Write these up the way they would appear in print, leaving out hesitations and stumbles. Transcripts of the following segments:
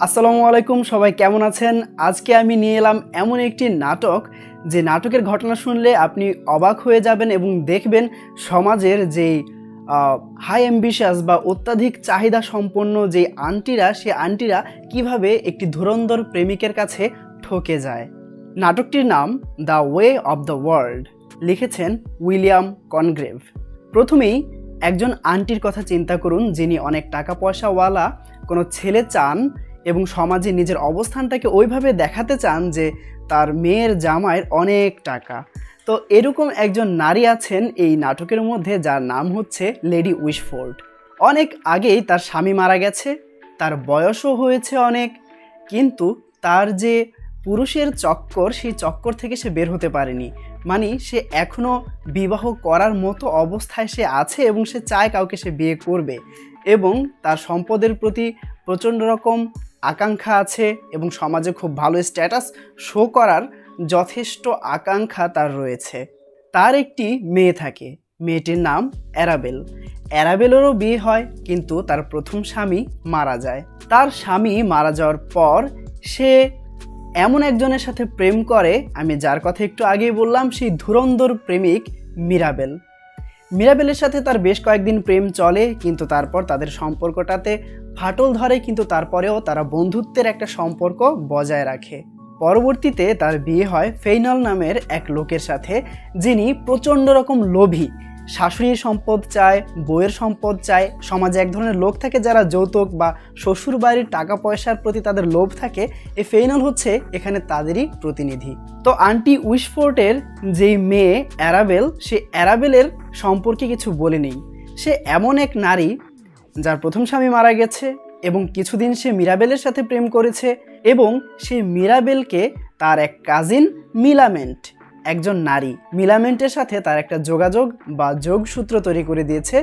আসসালামু আলাইকুম, সবাই কেমন আছেন? আজকে আমি নিয়ে এলাম এমন একটি নাটক, যে নাটকের ঘটনা শুনলে আপনি অবাক হয়ে যাবেন এবং দেখবেন সমাজের যেই হাই অ্যাম্বিশাস বা অত্যাধিক চাহিদা সম্পন্ন যে আন্টিরা, সে আন্টিরা কিভাবে একটি ধুরন্ধর প্রেমিকের কাছে ঠকে যায়। নাটকটির নাম the way of the world, লিখেছেন উইলিয়াম কনগ্রেভ। প্রথমেই একজন আন্টির কথা চিন্তা করুন, যিনি অনেক টাকা পয়সাওয়ালা কোনো ছেলে চান এবং সমাজে নিজের অবস্থানটাকে ওইভাবে দেখাতে চান যে তার মেয়ের জামাইয়ের অনেক টাকা। তো এরকম একজন নারী আছেন এই নাটকের মধ্যে, যার নাম হচ্ছে লেডি উইশফোর্ড। অনেক আগেই তার স্বামী মারা গেছে, তার বয়সও হয়েছে অনেক, কিন্তু তার যে পুরুষের চক্কর, সেই চক্কর থেকে সে বের হতে পারেনি। মানে সে এখনও বিবাহ করার মতো অবস্থায় সে আছে এবং সে চায় কাউকে সে বিয়ে করবে, এবং তার সম্পদের প্রতি প্রচণ্ড রকম আকাঙ্ক্ষা আছে এবং সমাজে খুব ভালো স্ট্যাটাস শো করার যথেষ্ট আকাঙ্ক্ষা তার রয়েছে। তার একটি মেয়ে থাকে, মেয়েটির নাম অ্যারাবেল। অ্যারাবেলেরও বিয়ে হয়, কিন্তু তার প্রথম স্বামী মারা যায়। তার স্বামী মারা যাওয়ার পর সে এমন একজনের সাথে প্রেম করে, আমি যার কথা একটু আগেই বললাম, সেই ধুরন্ধর প্রেমিক মিরাবেল। মিরাবেলের সাথে তার বেশ কয়েকদিন প্রেম চলে, কিন্তু তারপর তাদের সম্পর্কটাতে ফাটল ধরে, কিন্তু তারপরেও তারা বন্ধুত্বের একটা সম্পর্ক বজায় রাখে। পরবর্তীতে তার বিয়ে হয় ফেইনাল নামের এক লোকের সাথে, যিনি প্রচণ্ড রকম লোভী। শাশুড়ির সম্পদ চায়, বউয়ের সম্পদ চায়। সমাজে এক ধরনের লোক থাকে যারা যৌতুক বা শ্বশুর বাড়ির টাকা পয়সার প্রতি তাদের লোভ থাকে। এই ফেইনাল হচ্ছে এখানে তাদেরই প্রতিনিধি। তো আন্টি উইশফোর্টের যেই মেয়ে অ্যারাবেল, সে অ্যারাবেলের সম্পর্কে কিছু বলে নেই। সে এমন এক নারী যার প্রথম স্বামী মারা গেছে, এবং কিছুদিন সে মিরাবেলের সাথে প্রেম করেছে, এবং সে মিরাবেলকে তার এক কাজিন মিলামেন্ট, একজন নারী, মিলামেন্টের সাথে তার একটা যোগাযোগ বা যোগসূত্র তৈরি করে দিয়েছে।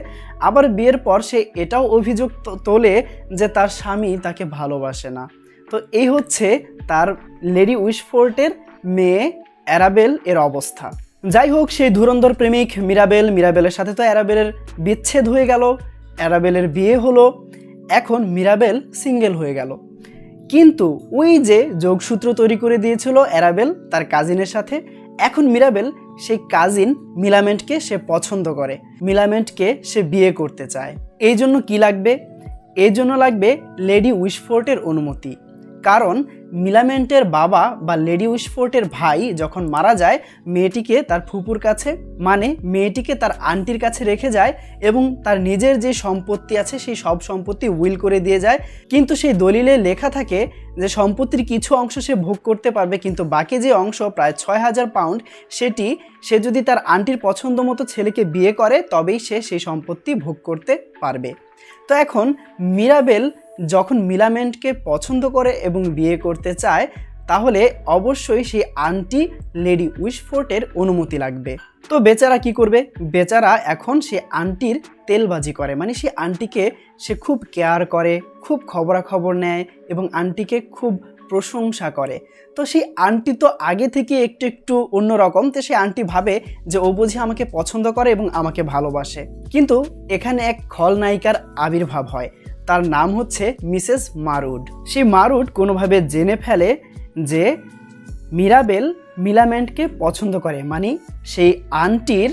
আবার বিয়ের পর সে এটাও অভিযোগ তোলে যে তার স্বামী তাকে ভালোবাসে না। তো এই হচ্ছে তার লেডি উইশফোর্টের মেয়ে অ্যারাবেল এর অবস্থা। যাই হোক, সেই ধুরন্ধর প্রেমিক মিরাবেলের সাথে তো অ্যারাবেলের বিচ্ছেদ হয়ে গেল, অ্যারাবেলের বিয়ে হলো, এখন মিরাবেল সিঙ্গেল হয়ে গেল। কিন্তু ওই যে যোগসূত্র তৈরি করে দিয়েছিল অ্যারাবেল তার কাজিনের সাথে, এখন মিরাবেল সেই কাজিন মিলামেন্টকে সে পছন্দ করে, মিলামেন্টকে সে বিয়ে করতে চায়। এই জন্য কি লাগবে? এই জন্য লাগবে লেডি উইশফোর্টের অনুমতি। কারণ মিলামেন্টের বাবা বা লেডি উইশফোর্টের ভাই যখন মারা যায়, মেয়েটিকে তার ফুপুর কাছে, মানে মেয়েটিকে তার আন্টির কাছে রেখে যায়, এবং তার নিজের যে সম্পত্তি আছে সেই সব সম্পত্তি উইল করে দিয়ে যায়। কিন্তু সেই দলিলে লেখা থাকে যে সম্পত্তির কিছু অংশ সে ভোগ করতে পারবে, কিন্তু বাকি যে অংশ প্রায় ৬,০০০ পাউন্ড, সেটি সে যদি তার আন্টির পছন্দ মতো ছেলেকে বিয়ে করে তবেই সে সেই সম্পত্তি ভোগ করতে পারবে। তো এখন মিরাবেল যখন মিলামেন্টকে পছন্দ করে এবং বিয়ে করতে চায়, তাহলে অবশ্যই সেই আন্টি লেডি উইশফোর্টের অনুমতি লাগবে। তো বেচারা কি করবে? বেচারা এখন সে আন্টির তেলবাজি করে, মানে সে আন্টিকে সে খুব কেয়ার করে, খুব খবরাখবর নেয় এবং আন্টিকে খুব প্রশংসা করে। তো সেই আন্টি তো আগে থেকে একটু একটু অন্যরকম, তো সেই আন্টি ভাবে যে ও বুঝি আমাকে পছন্দ করে এবং আমাকে ভালোবাসে। কিন্তু এখানে এক খলনায়িকার আবির্ভাব হয়, তার নাম হচ্ছে মিসেস মারুড। সেই মারুড কোনোভাবে জেনে ফেলে যে মিরাবেল মিলামেন্টকে পছন্দ করে, মানে সেই আন্টির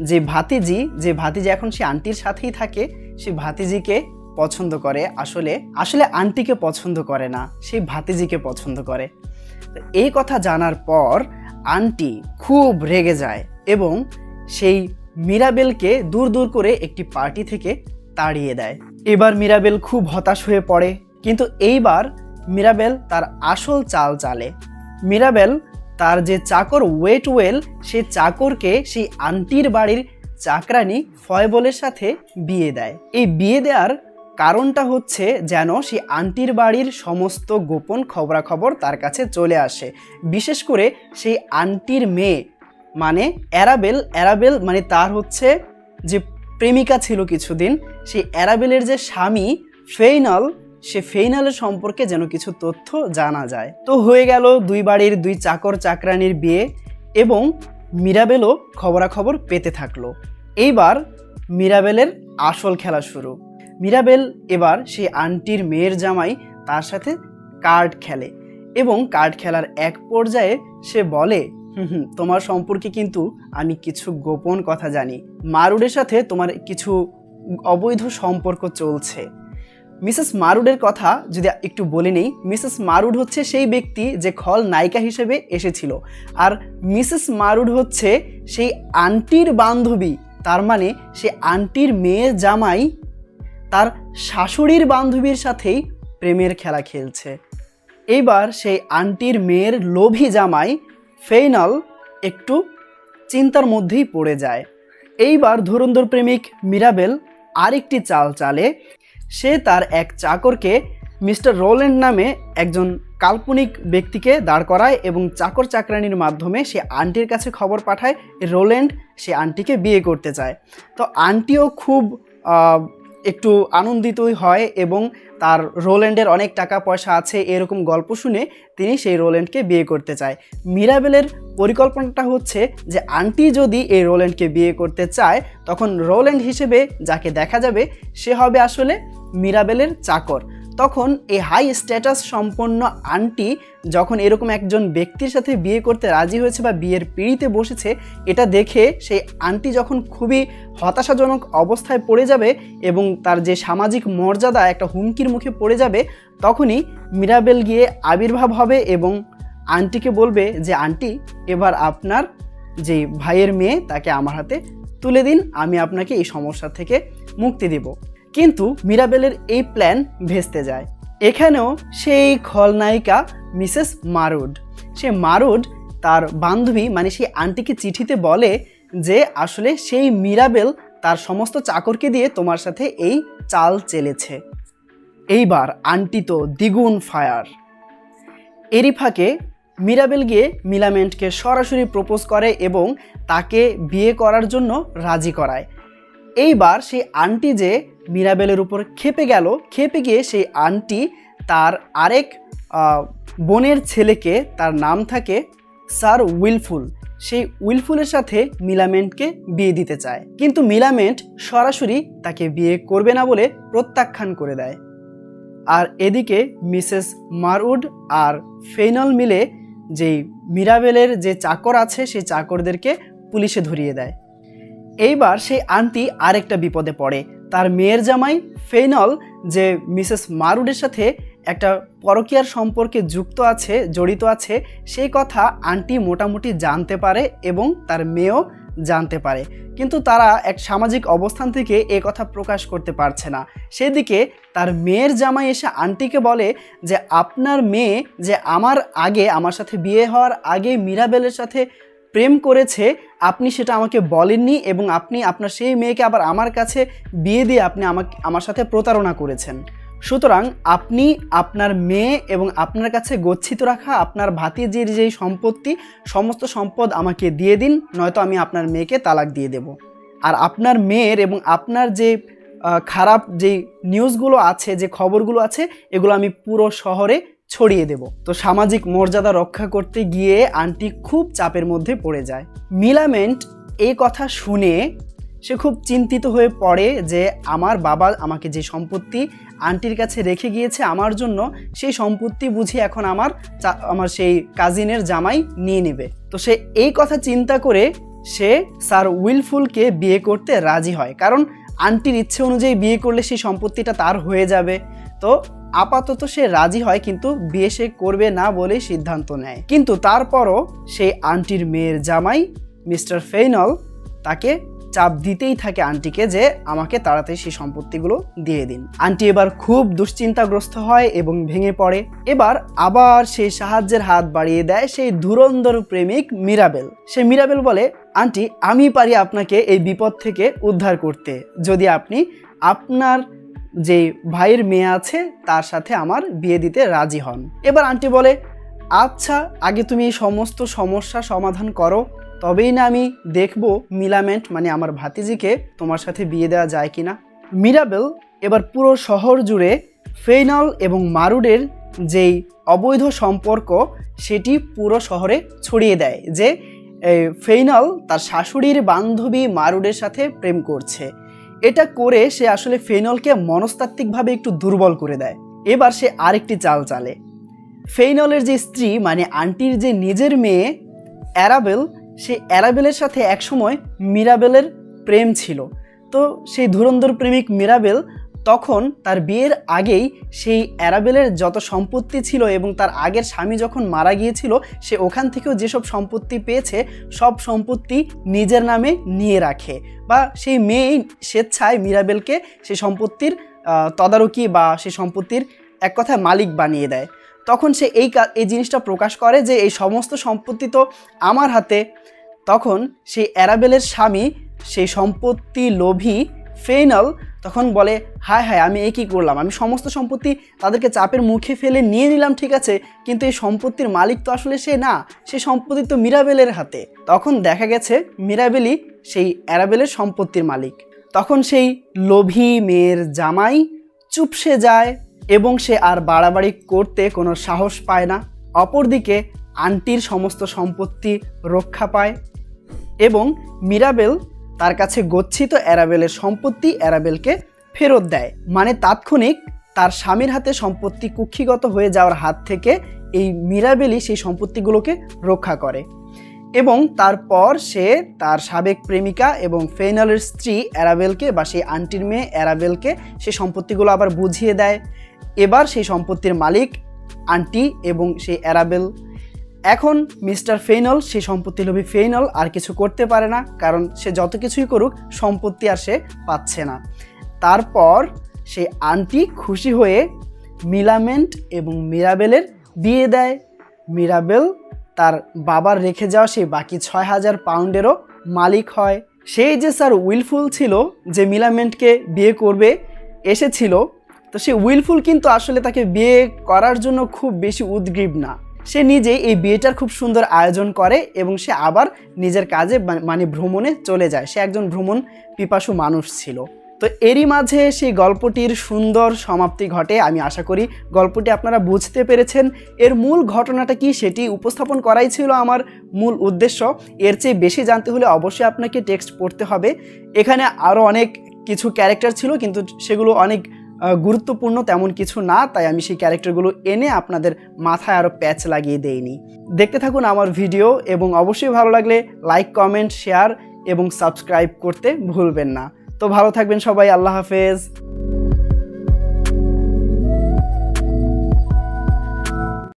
যে ভাতিজি এখন সে আন্টির সাথেই থাকে, সেই ভাতিজিকে পছন্দ করে। আসলে আন্টিকে পছন্দ করে না, সেই ভাতিজিকে পছন্দ করে। এই কথা জানার পর আন্টি খুব রেগে যায় এবং সেই মিরাবেলকে দূর দূর করে একটি পার্টি থেকে তাড়িয়ে দেয়। এবার মিরাবেল খুব হতাশ হয়ে পড়ে, কিন্তু এইবার মিরাবেল তার আসল চাল চালে। মিরাবেল তার যে চাকর ওয়েটওয়েল, সেই চাকরকে সেই আন্টির বাড়ির চাকরানি ফয়বলের সাথে বিয়ে দেয়। এই বিয়ে দেওয়ার কারণটা হচ্ছে যেন সেই আন্টির বাড়ির সমস্ত গোপন খবরাখবর তার কাছে চলে আসে। বিশেষ করে সেই আন্টির মেয়ে, মানে অ্যারাবেল মানে তার হচ্ছে যে প্রেমিকা ছিল কিছুদিন, সেই অ্যারাবেলের যে স্বামী ফেইনাল, সে ফেইনালের সম্পর্কে যেন কিছু তথ্য জানা যায়। তো হয়ে গেল দুই বাড়ির দুই চাকর চাকরানির বিয়ে, এবং মিরাবেলও খবরাখবর পেতে থাকলো। এইবার মিরাবেলের আসল খেলা শুরু। মিরাবেল এবার সেই আন্টির মেয়ের জামাই তার সাথে কার্ড খেলে এবং কার্ড খেলার এক পর্যায়ে সে বলে, তোমার সম্পর্কে কিন্তু আমি কিছু গোপন কথা জানি, মারুডের সাথে তোমার কিছু অবৈধ সম্পর্ক চলছে। মিসেস মারুডের কথা যদি একটু বলে নেই, মিসেস মারুড হচ্ছে সেই ব্যক্তি যে খলনায়িকা হিসেবে এসেছিল, আর মিসেস মারুড হচ্ছে সেই আন্টির বান্ধবী। তার মানে সে আন্টির মেয়ের জামাই তার শাশুড়ির বান্ধবীর সাথেই প্রেমের খেলা খেলছে। এইবার সেই আন্টির মেয়ের লোভী জামাই ফেইনাল একটু চিন্তার মধ্যেই পড়ে যায়। এইবার ধুরন্ধর প্রেমিক মিরাবেল আরেকটি চাল চালে। সে তার এক চাকরকে মিস্টার রোল্যান্ড নামে একজন কাল্পনিক ব্যক্তিকে দাঁড় করায় এবং চাকর চাকরানির মাধ্যমে সে আন্টির কাছে খবর পাঠায় রোল্যান্ড সে আন্টিকে বিয়ে করতে চায়। তো আন্টিও খুব একটু আনন্দিতই হয় এবং তার রোল্যান্ডের অনেক টাকা পয়সা আছে এরকম গল্প শুনে তিনি সেই রোল্যান্ডকে বিয়ে করতে চায়। মিরাবেলের পরিকল্পনাটা হচ্ছে যে আন্টি যদি এই রোল্যান্ডকে বিয়ে করতে চায় তখন রোল্যান্ড হিসেবে যাকে দেখা যাবে সে হবে আসলে মিরাবেলের চাকর। তখন এই হাই স্ট্যাটাস সম্পন্ন আন্টি যখন এরকম একজন ব্যক্তির সাথে বিয়ে করতে রাজি হয়েছে বা বিয়ের পিঁড়িতে বসেছে, এটা দেখে সেই আন্টি যখন খুবই হতাশাজনক অবস্থায় পড়ে যাবে এবং তার যে সামাজিক মর্যাদা একটা হুমকির মুখে পড়ে যাবে, তখনই মিরাবেল গিয়ে আবির্ভাব হবে এবং আন্টিকে বলবে যে আন্টি, এবার আপনার যে ভাইয়ের মেয়ে তাকে আমার হাতে তুলে দিন, আমি আপনাকে এই সমস্যা থেকে মুক্তি দেব। কিন্তু মিরাবেলের এই প্ল্যান ভেস্তে যায়। এখানেও সেই খলনায়িকা মিসেস মারুড, সে মারুড তার বান্ধবী মানে সেই আন্টিকে চিঠিতে বলে যে আসলে সেই মিরাবেল তার সমস্ত চাকরকে দিয়ে তোমার সাথে এই চাল চেলেছে। এইবার আন্টি তো দ্বিগুণ ফায়ার। এরই ফাঁকে মিরাবেল গিয়ে মিলামেন্টকে সরাসরি প্রপোজ করে এবং তাকে বিয়ে করার জন্য রাজি করায়। এইবার সেই আন্টি যে মিরাবেলের উপর খেপে গেল, খেপে গিয়ে সেই আন্টি তার আরেক বোনের ছেলেকে, তার নাম থাকে স্যার উইলফুল, সেই উইলফুলের সাথে মিলামেন্টকে বিয়ে দিতে চায়। কিন্তু মিলামেন্ট সরাসরি তাকে বিয়ে করবে না বলে প্রত্যাখ্যান করে দেয়। আর এদিকে মিসেস মারউড আর ফেইনাল মিলে যেই মিরাবেলের যে চাকর আছে সেই চাকরদেরকে পুলিশে ধরিয়ে দেয়। এইবার সেই আন্টি আরেকটা বিপদে পড়ে। তার মেয়ের জামাই ফেইনাল যে মিসেস মারুডের সাথে একটা পরকীয়ার সম্পর্কে জড়িত আছে সেই কথা আন্টি মোটামুটি জানতে পারে এবং তার মেয়েও জানতে পারে, কিন্তু তারা এক সামাজিক অবস্থান থেকে এ কথা প্রকাশ করতে পারছে না। সেদিকে তার মেয়ের জামাই এসে আন্টিকে বলে যে আপনার মেয়ে যে আমার সাথে বিয়ে হওয়ার আগে মিরাবেলের সাথে প্রেম করেছে, আপনি সেটা আমাকে বলেননি এবং আপনি আপনার সেই মেয়েকে আবার আমার কাছে বিয়ে দিয়ে আপনি আমার সাথে প্রতারণা করেছেন। সুতরাং আপনি আপনার মেয়ে এবং আপনার কাছে গচ্ছিত রাখা আপনার ভাতিজির যেই সম্পত্তি, সমস্ত সম্পদ আমাকে দিয়ে দিন, নয়তো আমি আপনার মেয়েকে তালাক দিয়ে দেব। আর আপনার মেয়ের এবং আপনার যে খারাপ যেই নিউজগুলো আছে, যে খবরগুলো আছে, এগুলো আমি পুরো শহরে ছড়িয়ে দেব। তো সামাজিক মর্যাদা রক্ষা করতে গিয়ে আন্টি খুব চাপের মধ্যে পড়ে যায়। মিলামেন্ট এই কথা শুনে সে খুব চিন্তিত হয়ে পড়ে যে আমার বাবা আমাকে যে সম্পত্তি আন্টির কাছে রেখে গিয়েছে আমার জন্য, সেই সম্পত্তি বুঝি এখন আমার সেই কাজিনের জামাই নিয়ে নেবে। তো সে এই কথা চিন্তা করে সে স্যার উইলফুলকে বিয়ে করতে রাজি হয়, কারণ আন্টির ইচ্ছে অনুযায়ী বিয়ে করলে সেই সম্পত্তিটা তার হয়ে যাবে। তো আপাতত সে রাজি হয়, কিন্তু বিয়ে সে করবে না বলেই সিদ্ধান্ত নেয়। কিন্তু তারপরও সেই আন্টির মেয়ের জামাই মিস্টার ফেইনাল তাকে চাপ দিতেই থাকে আন্টিকে যে আমাকে তাড়াতাড়ি সেই সম্পত্তিগুলো দিয়ে দিন। আন্টি এবার খুব দুশ্চিন্তাগ্রস্ত হয় এবং ভেঙে পড়ে। এবার আবার সেই সাহায্যের হাত বাড়িয়ে দেয় সেই ধুরন্ধর প্রেমিক মিরাবেল। সে মিরাবেল বলে, আন্টি আমি পারি আপনাকে এই বিপদ থেকে উদ্ধার করতে, যদি আপনি আপনার যে ভাইয়ের মেয়ে আছে তার সাথে আমার বিয়ে দিতে রাজি হন। এবার আন্টি বলে, আচ্ছা আগে তুমি এই সমস্ত সমস্যা সমাধান করো, তবেই না আমি দেখব মিলামেন্ট মানে আমার ভাতিজিকে তোমার সাথে বিয়ে দেওয়া যায় কিনা। মিরাবেল এবার পুরো শহর জুড়ে ফেইনাল এবং মারুডের যেই অবৈধ সম্পর্ক সেটি পুরো শহরে ছড়িয়ে দেয় যে ফেইনাল তার শাশুড়ির বান্ধবী মারুডের সাথে প্রেম করছে। এটা করে সে আসলে ফেইনালকে মনস্তাত্ত্বিকভাবে একটু দুর্বল করে দেয়। এবার সে আরেকটি চাল চালে। ফেইনলের যে স্ত্রী মানে আন্টির যে নিজের মেয়ে অ্যারাবেল, সেই অ্যারাবেলের সাথে একসময় মিরাবেলের প্রেম ছিল। তো সেই ধুরন্ধর প্রেমিক মিরাবেল তখন তার বিয়ের আগেই সেই অ্যারাবেলের যত সম্পত্তি ছিল এবং তার আগের স্বামী যখন মারা গিয়েছিল সে ওখান থেকেও যেসব সম্পত্তি পেয়েছে সব সম্পত্তি নিজের নামে নিয়ে রাখে, বা সেই মেয়েই স্বেচ্ছায় মিরাবেলকে সেই সম্পত্তির তদারকি বা সেই সম্পত্তির এক কথায় মালিক বানিয়ে দেয়। তখন সে এই জিনিসটা প্রকাশ করে যে এই সমস্ত সম্পত্তি তো আমার হাতে। তখন সেই অ্যারাবেলের স্বামী সেই সম্পত্তি লোভী ফেইনল তখন বলে, হায় হায় আমি কী করলাম, আমি সমস্ত সম্পত্তি তাদেরকে চাপের মুখে ফেলে নিয়ে নিলাম ঠিক আছে, কিন্তু এই সম্পত্তির মালিক তো আসলে সে না, সেই সম্পত্তি তো মিরাবেলের হাতে। তখন দেখা গেছে মিরাবেলই সেই অ্যারাবেলের সম্পত্তির মালিক। তখন সেই লোভী মেয়ের জামাই চুপসে যায় এবং সে আর বাড়াবাড়ি করতে কোনো সাহস পায় না। অপরদিকে আন্টির সমস্ত সম্পত্তি রক্ষা পায় এবং মিরাবেল তার কাছে গচ্ছিত অ্যারাবেলের সম্পত্তি অ্যারাবেলকে ফেরত দেয়। মানে তাৎক্ষণিক তার স্বামীর হাতে সম্পত্তি কুক্ষিগত হয়ে যাওয়ার হাত থেকে এই মিরাবেলই সেই সম্পত্তিগুলোকে রক্ষা করে এবং তারপর সে তার সাবেক প্রেমিকা এবং ফেইনলের স্ত্রী অ্যারাবেলকে বা সেই আন্টির মেয়ে অ্যারাবেলকে সেই সম্পত্তিগুলো আবার বুঝিয়ে দেয়। এবার সেই সম্পত্তির মালিক আন্টি এবং সেই অ্যারাবেল। এখন মিস্টার ফেইনল, সেই সম্পত্তিলোভী ফেইনল আর কিছু করতে পারে না, কারণ সে যত কিছুই করুক সম্পত্তি আর সে পাচ্ছে না। তারপর সেই আন্টি খুশি হয়ে মিলামেন্ট এবং মিরাবেলের বিয়ে দেয়। মিরাবেল তার বাবার রেখে যাওয়া সেই বাকি ৬,০০০ পাউন্ডেরও মালিক হয়। সেই যে স্যার উইলফুল ছিল যে মিলামেন্টকে বিয়ে করবে এসেছিল, তো সে উইলফুল কিন্তু আসলে তাকে বিয়ে করার জন্য খুব বেশি উদ্গ্রীব না। সে নিজেই এই বিয়েটার খুব সুন্দর আয়োজন করে এবং সে আবার নিজের কাজে মানে ভ্রমণে চলে যায়। সে একজন ভ্রমণ পিপাসু মানুষ ছিল। তো এরই মাঝে সেই গল্পটির সুন্দর সমাপ্তি ঘটে। আমি আশা করি গল্পটি আপনারা বুঝতে পেরেছেন। এর মূল ঘটনাটা কি সেটি উপস্থাপন করাই ছিল আমার মূল উদ্দেশ্য। এর চেয়ে বেশি জানতে হলে অবশ্যই আপনাকে টেক্সট পড়তে হবে। এখানে আরও অনেক কিছু ক্যারেক্টার ছিল কিন্তু সেগুলো অনেক গুরুত্বপূর্ণ তেমন কিছু না, তাই আমি সেই ক্যারেক্টারগুলো এনে আপনাদের মাথায় আরও প্যাচ লাগিয়ে দেইনি। দেখতে থাকুন আমার ভিডিও এবং অবশ্যই ভালো লাগলে লাইক, কমেন্ট, শেয়ার এবং সাবস্ক্রাইব করতে ভুলবেন না। তো ভালো থাকবেন সবাই, আল্লাহ হাফেজ।